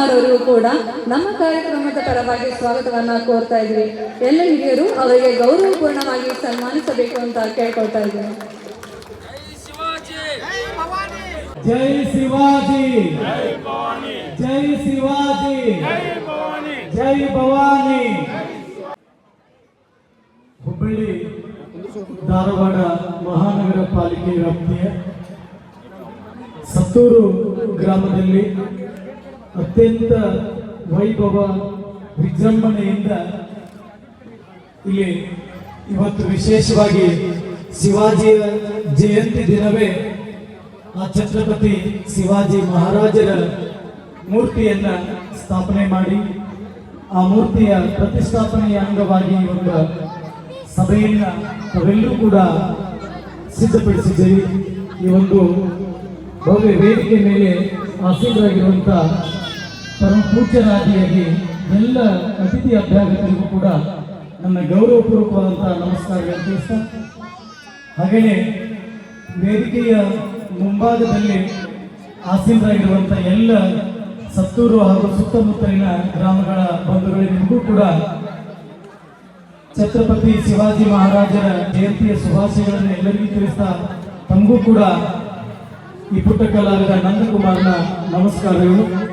ಕುಮಾರ್ ಅವರಿಗೂ ಕೂಡ ನಮ್ಮ ಕಾರ್ಯಕ್ರಮದ ಪರವಾಗಿ ಸ್ವಾಗತವನ್ನ ಕೋರ್ತಾ ಇದ್ವಿ. ಎಲ್ಲ ಹಿರಿಯರು ಅವರಿಗೆ ಗೌರವಪೂರ್ಣವಾಗಿ ಸನ್ಮಾನಿಸಬೇಕು ಅಂತ ಕೇಳ್ಕೊಳ್ತಾ ಇದ್ದೀನಿ. ಜೈ ಶಿವಾಜಿ, ಜೈ ಶಿವಾಜಿ, ಜೈ ಭವಾನಿ. ಹುಬ್ಬಳ್ಳಿ ಧಾರವಾಡ ಮಹಾನಗರ ಪಾಲಿಕೆ ವ್ಯಾಪ್ತಿಯ ಸತ್ತೂರು ಗ್ರಾಮದಲ್ಲಿ ಅತ್ಯಂತ ವೈಭವ ವಿಜೃಂಭಣೆಯಿಂದ ಇಲ್ಲಿ ಇವತ್ತು ವಿಶೇಷವಾಗಿ ಶಿವಾಜಿಯ ಜಯಂತಿ ದಿನವೇ ಆ ಛತ್ರಪತಿ ಶಿವಾಜಿ ಮಹಾರಾಜರ ಮೂರ್ತಿಯನ್ನ ಸ್ಥಾಪನೆ ಮಾಡಿ ಆ ಮೂರ್ತಿಯ ಪ್ರತಿಷ್ಠಾಪನೆಯ ಅಂಗವಾಗಿ ಒಂದು ಸಭೆಯನ್ನ ತಾವೆಲ್ಲರೂ ಕೂಡ ಸಿದ್ಧಪಡಿಸಿದ್ದೇವೆ. ಈ ಒಂದು ಭವ್ಯ ವೇದಿಕೆ ಮೇಲೆ ಆಸೀನರಾಗಿರುವಂಥ ಪರಮ ಪೂಜ್ಯರಾದಿಯಾಗಿ ಎಲ್ಲ ಅತಿಥಿ ಅಭ್ಯಾಗತರಿಗೂ ಕೂಡ ನನ್ನ ಗೌರವಪೂರ್ವಕವಾದಂಥ ನಮಸ್ಕಾರಗಳು ತಿಳಿಸ್ತಾ, ಹಾಗೆಯೇ ವೇದಿಕೆಯ ಮುಂಭಾಗದಲ್ಲಿ ಆಸೀನರಾಗಿರುವಂಥ ಎಲ್ಲ ಸತ್ತೂರು ಹಾಗೂ ಸುತ್ತಮುತ್ತಲಿನ ಗ್ರಾಮಗಳ ಬಂಧುಗಳಿಗೂ ಕೂಡ ಛತ್ರಪತಿ ಶಿವಾಜಿ ಮಹಾರಾಜರ ಜಯಂತಿಯ ಶುಭಾಶಯಗಳನ್ನು ಎಲ್ಲರಿಗೂ ತಿಳಿಸ್ತಾ, ತಮಗೂ ಕೂಡ ಈ ಪುಟ್ಟ ಕಲಾವಿದ ನಂದಕುಮಾರ್ನ ನಮಸ್ಕಾರಗಳು.